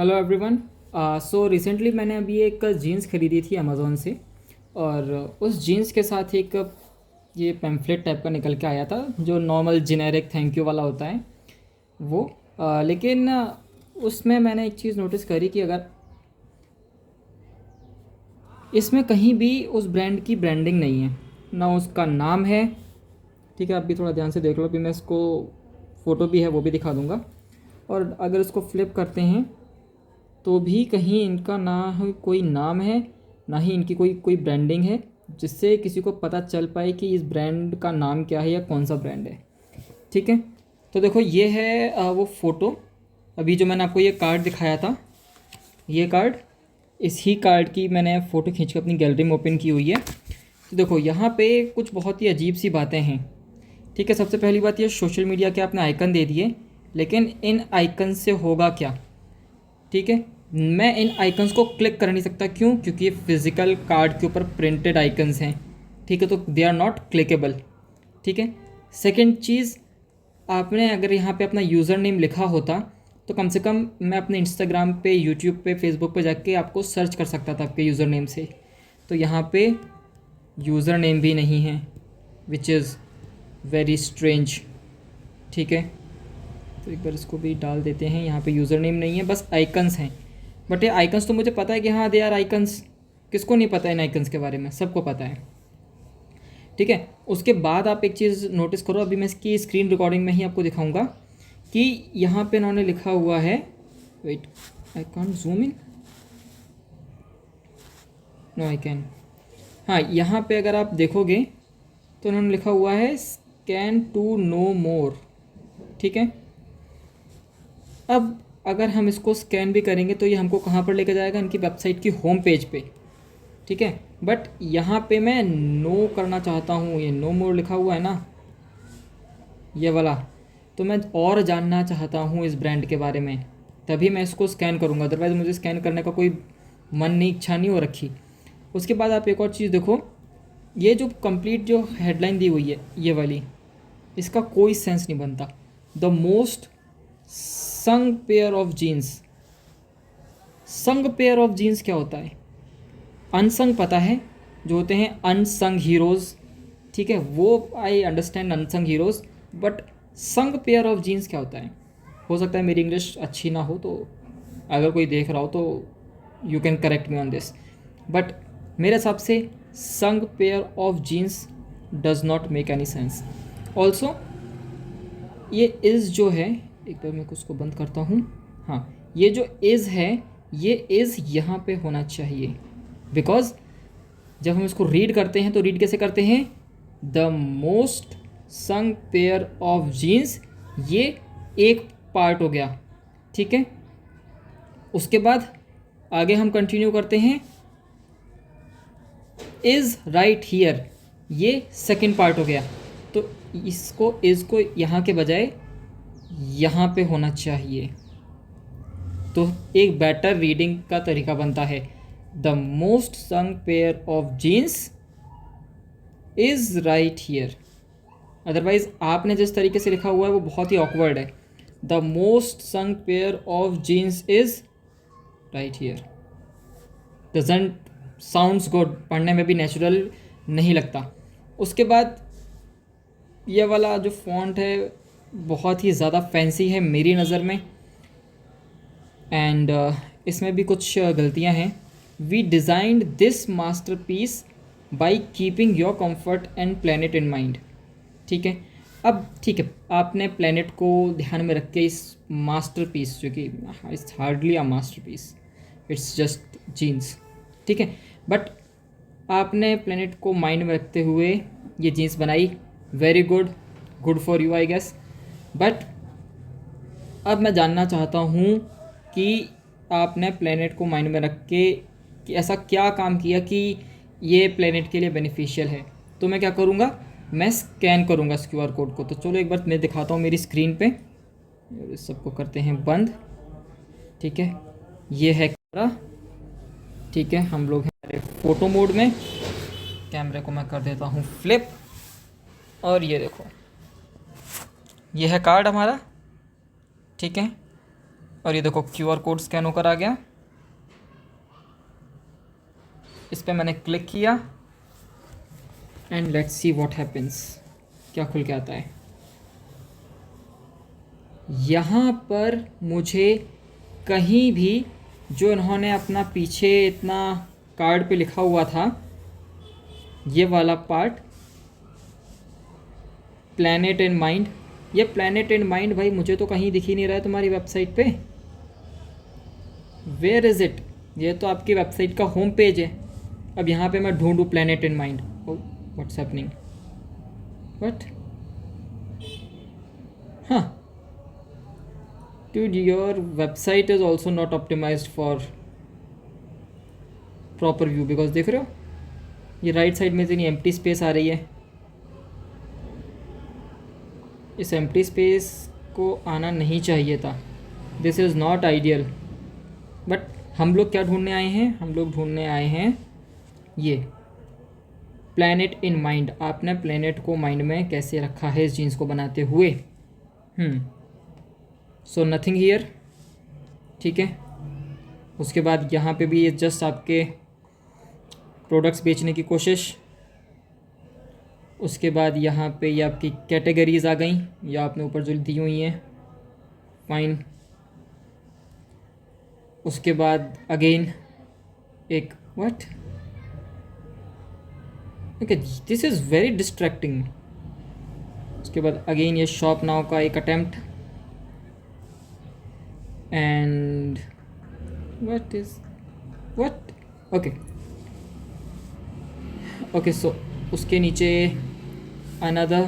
Hello everyone. So recently मैंने अभी एक जीन्स खरीदी थी अमेज़ोन से। और उस जीन्स के साथ एक ये पैम्फलेट टाइप का निकल के आया था जो नॉर्मल जेनेरिक थैंक यू वाला होता है वो। लेकिन उसमें मैंने एक चीज़ नोटिस करी कि अगर इसमें कहीं भी उस ब्रांड की ब्रांडिंग नहीं है, ना उसका नाम है। ठीक है, आप भी थोड़ा ध्यान से देख लो, भी मैं इसको फ़ोटो भी है वो भी दिखा दूँगा। और अगर इसको फ्लिप करते हैं तो भी कहीं इनका ना ही कोई नाम है, ना ही इनकी कोई कोई ब्रांडिंग है जिससे किसी को पता चल पाए कि इस ब्रांड का नाम क्या है या कौन सा ब्रांड है। ठीक है, तो देखो ये है वो फ़ोटो। अभी जो मैंने आपको ये कार्ड दिखाया था, ये कार्ड, इस ही कार्ड की मैंने फ़ोटो खींच के अपनी गैलरी में ओपन की हुई है। तो देखो यहाँ पे कुछ बहुत ही अजीब सी बातें हैं। ठीक है, सबसे पहली बात ये, सोशल मीडिया के आपने आइकन दे दिए, लेकिन इन आइकन से होगा क्या? ठीक है, मैं इन आइकन्स को क्लिक कर नहीं सकता। क्यों? क्योंकि ये फिज़िकल कार्ड के ऊपर प्रिंटेड आइकन्स हैं। ठीक है, तो दे आर नॉट क्लिकेबल। ठीक है, सेकंड चीज़, आपने अगर यहाँ पे अपना यूज़र नेम लिखा होता तो कम से कम मैं अपने इंस्टाग्राम पे, यूट्यूब पे, फेसबुक पे जाके आपको सर्च कर सकता था आपके यूज़र नेम से। तो यहाँ पे यूज़र नेम भी नहीं है, विच इज़ वेरी स्ट्रेंज। ठीक है, तो एक बार इसको भी डाल देते हैं। यहाँ पे यूज़र नेम नहीं है, बस आइकन्स हैं। बट ये आइकन्स तो मुझे पता है कि हाँ दे आर आइकन्स। किसको नहीं पता है इन आइकन्स के बारे में? सबको पता है। ठीक है, उसके बाद आप एक चीज़ नोटिस करो, अभी मैं इसकी स्क्रीन रिकॉर्डिंग में ही आपको दिखाऊंगा कि यहाँ पे इन्होंने लिखा हुआ है, wait I can't zoom in, no I can. हाँ, यहाँ पे अगर आप देखोगे तो इन्होंने लिखा हुआ है स्कैन टू नो मोर। ठीक है, अब अगर हम इसको स्कैन भी करेंगे तो ये हमको कहाँ पर लेके जाएगा? इनकी वेबसाइट की होम पेज पे। ठीक है, बट यहाँ पे मैं नो करना चाहता हूँ, ये नो मोर लिखा हुआ है ना, ये वाला। तो मैं और जानना चाहता हूँ इस ब्रांड के बारे में, तभी मैं इसको स्कैन करूँगा। अदरवाइज़ मुझे स्कैन करने का कोई मन नहीं, इच्छा नहीं हो रखी। उसके बाद आप एक और चीज़ देखो, ये जो कंप्लीट जो हेडलाइन दी हुई है ये वाली, इसका कोई सेंस नहीं बनता। The most snug pair of jeans. संग पेयर ऑफ जीन्स क्या होता है? अनसंग पता है, जो होते हैं अनसंग हीरोज़। ठीक है, वो I understand unsung heroes, but संग पेयर ऑफ जीन्स क्या होता है? हो सकता है मेरी इंग्लिश अच्छी ना हो, तो अगर कोई देख रहा हो तो you can correct me on this. But मेरे हिसाब से snug pair of jeans does not make any sense. Also ये इज़ जो है, एक बार मैं उसको बंद करता हूँ। हाँ, ये जो इज़ है, ये इज़ यहाँ पे होना चाहिए, बिकॉज जब हम इसको रीड करते हैं तो रीड कैसे करते हैं? The most snug pair of jeans, ये एक पार्ट हो गया। ठीक है, उसके बाद आगे हम कंटिन्यू करते हैं, इज़ राइट हीयर, ये सेकंड पार्ट हो गया। तो इसको, इज़ को यहाँ के बजाय यहाँ पे होना चाहिए, तो एक बेटर रीडिंग का तरीका बनता है। The most snug pair of jeans is right here. Otherwise आपने जिस तरीके से लिखा हुआ है वो बहुत ही ऑकवर्ड है। The most snug pair of jeans is right here doesn't sounds good, पढ़ने में भी नेचुरल नहीं लगता। उसके बाद ये वाला जो फॉन्ट है बहुत ही ज़्यादा फैंसी है मेरी नज़र में, एंड इसमें भी कुछ गलतियां हैं। We designed this masterpiece by keeping your comfort and planet in mind. ठीक है, अब ठीक है, आपने प्लानट को ध्यान में रख के इस मास्टर पीस, जो कि it's hardly a masterpiece, it's just jeans. ठीक है, बट आपने प्लानट को माइंड में रखते हुए ये जीन्स बनाई। Very good, good for you I guess. But अब मैं जानना चाहता हूँ कि आपने प्लेनेट को माइंड में रख के कि ऐसा क्या काम किया कि ये प्लेनेट के लिए बेनिफिशियल है। तो मैं क्या करूँगा? मैं स्कैन करूँगा इस क्यूआर कोड को। तो चलो एक बार मैं दिखाता हूँ मेरी स्क्रीन पे। इस सबको करते हैं बंद। ठीक है, ये है कैमरा। ठीक है, हम लोग हैं फ़ोटो मोड में। कैमरे को मैं कर देता हूँ फ्लिप, और ये देखो, ये है कार्ड हमारा। ठीक है, और ये देखो QR कोड स्कैन होकर आ गया। इस पर मैंने क्लिक किया and let's see what happens, क्या खुल के आता है। यहाँ पर मुझे कहीं भी जो इन्होंने अपना पीछे इतना कार्ड पे लिखा हुआ था, ये वाला पार्ट प्लैनेट इन माइंड, ये प्लैनेट इन माइंड भाई मुझे तो कहीं दिख ही नहीं रहा है तुम्हारी वेबसाइट पे। Where is it? ये तो आपकी वेबसाइट का होम पेज है। अब यहाँ पे मैं ढूंढूँ planet in mind, oh what's happening, what, हाँ dude, your website is also not optimized for proper view, because देख रहे हो ये राइट साइड में इतनी एम्प्टी स्पेस आ रही है। इस एम्प्टी स्पेस को आना नहीं चाहिए था। This is not ideal. But हम लोग क्या ढूंढने आए हैं? हम लोग ढूंढने आए हैं ये प्लैनेट इन माइंड। आपने प्लैनेट को माइंड में कैसे रखा है इस जीन्स को बनाते हुए। सो नथिंग हियर, ठीक है। उसके बाद यहाँ पे भी ये जस्ट आपके प्रोडक्ट्स बेचने की कोशिश। उसके बाद यहाँ पे ये आपकी कैटेगरीज आ गई, या आपने ऊपर जो दी हुई हैं, फाइन। उसके बाद अगेन एक what, okay this is very distracting. उसके बाद अगेन ये शॉप नाउ का एक attempt, and what is what, okay so उसके नीचे अनदर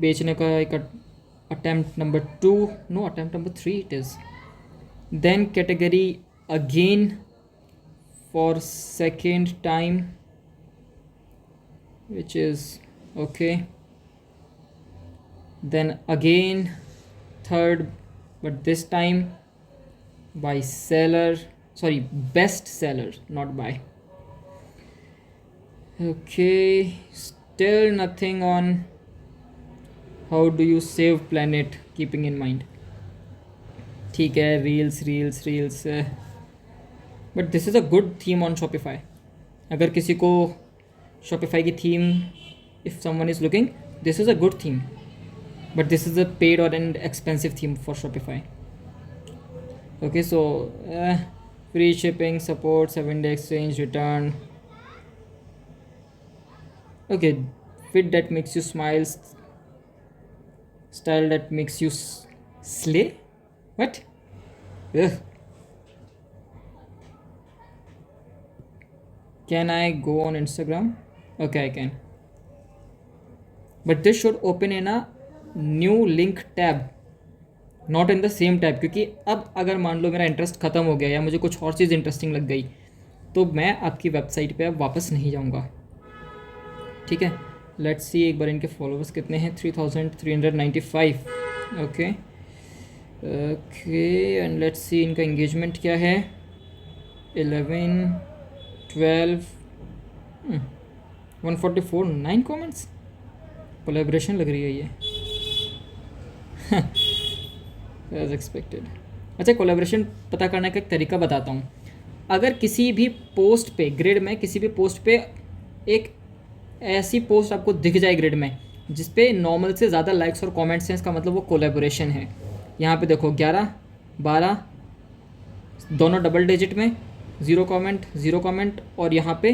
बेचने का एक attempt number 2, no attempt number 3 it is. Then category again for second time which is okay, then again third, but this time by seller, sorry, best seller, not by. Okay, still nothing on how do you save planet keeping in mind. ठीक है, reels but this is a good theme on Shopify. अगर किसी को Shopify की theme, if someone is looking, this is a good theme, but this is a paid or an expensive theme for Shopify. Okay, so free shipping, support, 7-day exchange, return. Okay, fit that makes you smile, style that makes you slay. What? Ugh. Can I go on Instagram? Okay, I can. But this should open in a new link tab, not in the same tab. क्योंकि अब अगर मान लो मेरा interest ख़त्म हो गया या मुझे कुछ और चीज़ इंटरेस्टिंग लग गई, तो मैं आपकी वेबसाइट पे अब वापस नहीं जाऊंगा। ठीक है, लेट्स सी एक बार इनके फॉलोअर्स कितने हैं, 3395। ओके एंड लेट्स सी इनका इंगेजमेंट क्या है, 11, 12, 144, 9 कमेंट्स। कोलैबोरेशन लग रही है ये एज एक्सपेक्टेड। अच्छा, कोलैबोरेशन पता करने का एक तरीका बताता हूँ। अगर किसी भी पोस्ट पे, ग्रिड में किसी भी पोस्ट पे एक ऐसी पोस्ट आपको दिख जाए ग्रिड में जिस पे नॉर्मल से ज़्यादा लाइक्स और कमेंट्स हैं, इसका मतलब वो कोलैबोरेशन है। यहाँ पे देखो 11, 12 दोनों डबल डिजिट में, 0 कमेंट और यहाँ पे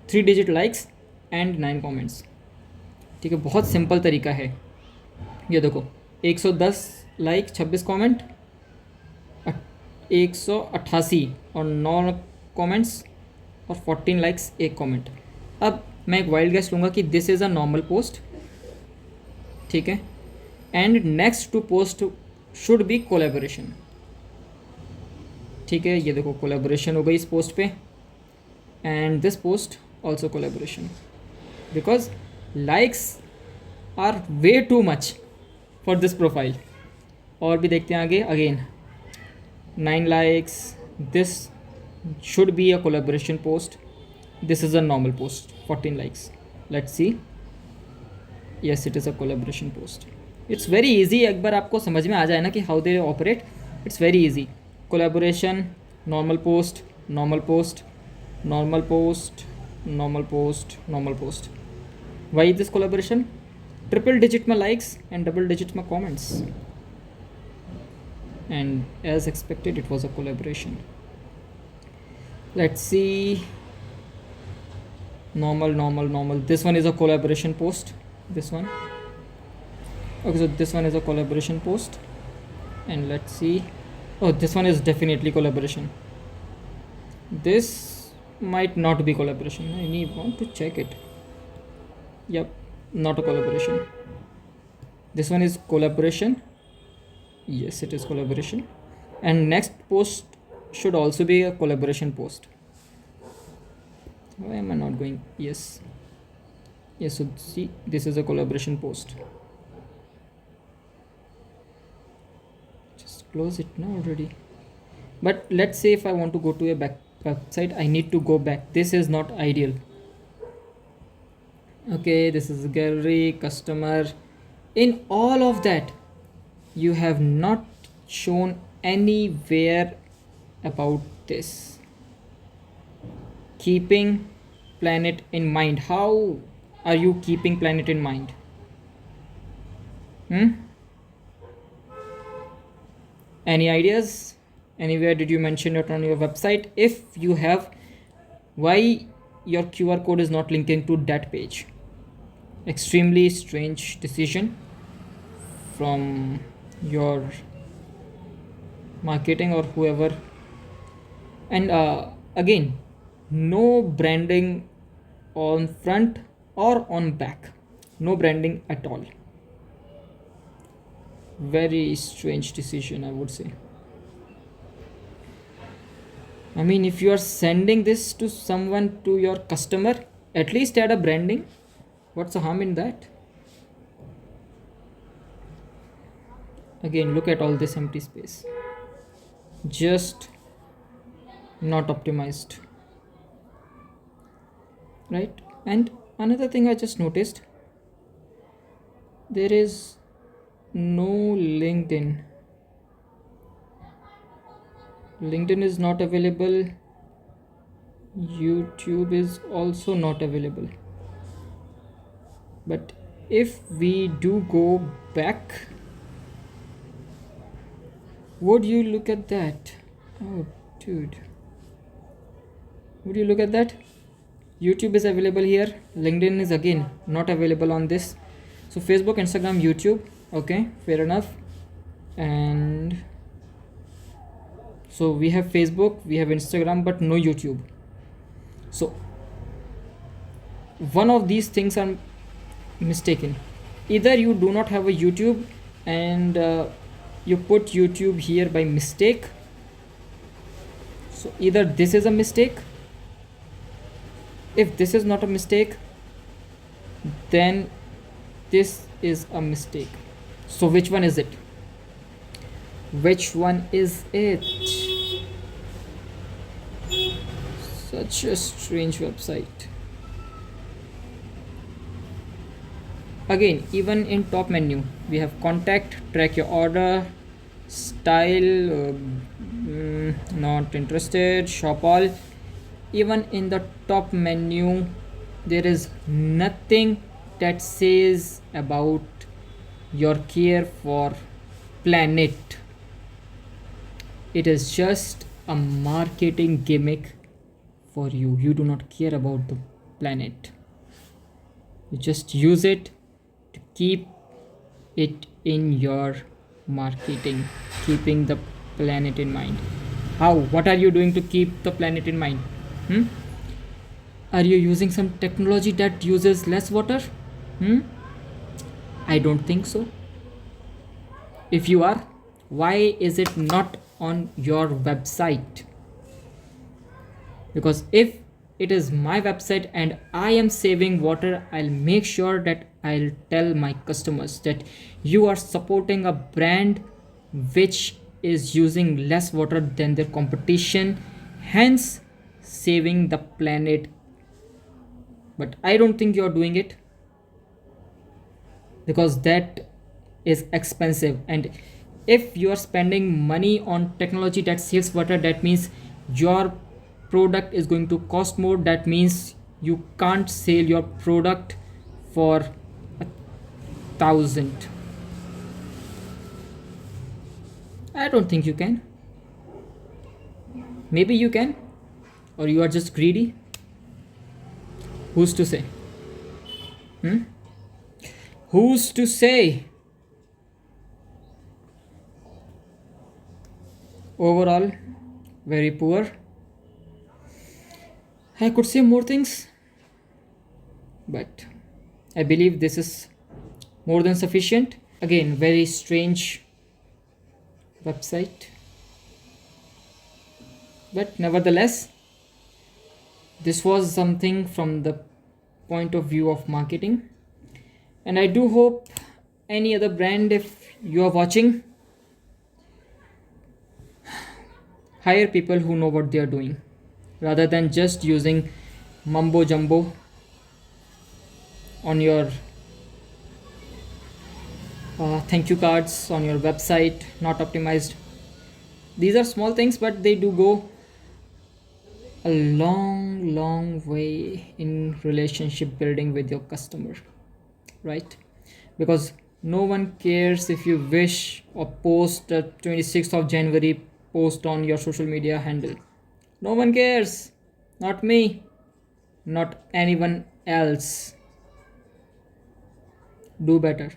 3 डिजिट लाइक्स एंड 9 कमेंट्स। ठीक है, बहुत सिंपल तरीका है। ये देखो 110 लाइक, 26 कमेंट, 188 और 9 कमेंट्स और 14 लाइक्स, 1 कमेंट। अब मैं एक वाइल्ड गेस लूँगा कि this is a normal post. ठीक है, and next two post should be collaboration. ठीक है, ये देखो कोलैबोरेशन हो गई इस पोस्ट पे, and this post also collaboration, because likes are way too much for this profile. और भी देखते हैं आगे, again 9 likes, this should be a collaboration post, this is a normal post, 14 likes. Let's see, yes it is a collaboration post. It's very easy. एक बार आपको समझ में आ जाए ना कि how they operate, It's very easy. Collaboration, normal post, normal post, normal post, normal post, normal post. Why this collaboration? Triple digit my likes and double digit my comments. And as expected, it was a collaboration. Let's see. Normal, normal, normal. This one is a collaboration post. This one. Okay, so this one is a collaboration post. And let's see. Oh, this one is definitely collaboration. This might not be collaboration. I need want to check it. Yep, not a collaboration. This one is collaboration. Yes, it is collaboration. And next post should also be a collaboration post. Why am I not going? Yes. Yes, so see, this is a collaboration post. Just close it now already. But let's say if I want to go to a website, I need to go back. This is not ideal. Okay, this is gallery, customer. In all of that, you have not shown anywhere about this. Keeping planet in mind. How are you keeping planet in mind? Any ideas? Anywhere did you mention it on your website? If you have, why your QR code is not linking to that page? Extremely strange decision from your marketing or whoever. And again, no branding on front or on back. No branding at all. Very strange decision, I would say. I mean, if you are sending this to someone, to your customer, at least add a branding. What's the harm in that? Again, look at all this empty space. Just not optimized. Right? And another thing I just noticed, there is no LinkedIn. LinkedIn is not available. YouTube is also not available. But if we do go back, would you look at that? Oh, dude. Would you look at that? YouTube is available here. LinkedIn is again not available on this. So Facebook, Instagram, YouTube. Okay, fair enough. And so we have Facebook, we have Instagram, but no YouTube. So one of these things are mistaken. Either you do not have a YouTube and you put YouTube here by mistake. So either this is a mistake. If this is not a mistake, then this is a mistake. So which one is it? Which one is it? Such a strange website. Again, even in top menu, we have contact, track your order, style, not interested, shop all. Even in the top menu, there is nothing that says about your care for planet. It is just a marketing gimmick for you. You do not care about the planet. You just use it to keep it in your marketing, keeping the planet in mind. How? What are you doing to keep the planet in mind? Are you using some technology that uses less water? I don't think so. If you are, why is it not on your website? Because if it is my website and I am saving water, I'll make sure that I'll tell my customers that you are supporting a brand which is using less water than their competition, hence saving the planet. But I don't think you're doing it, because that is expensive, and If you are spending money on technology that saves water, that means your product is going to cost more. That means you can't sell your product for 1,000. I don't think you can. Maybe you can, or you are just greedy. Who's to say? Hmm? Who's to say? Overall, very poor. I could say more things, but I believe this is more than sufficient. Again, very strange website, but nevertheless, this was something from the point of view of marketing. And I do hope any other brand, if you are watching, hire people who know what they are doing rather than just using mumbo jumbo on your thank you cards on your website, not optimized. These are small things, but they do go a long, long way in relationship building with your customer, right? Because no one cares if you wish or post a 26th of January post on your social media handle. No one cares. Not me, not anyone else. Do better.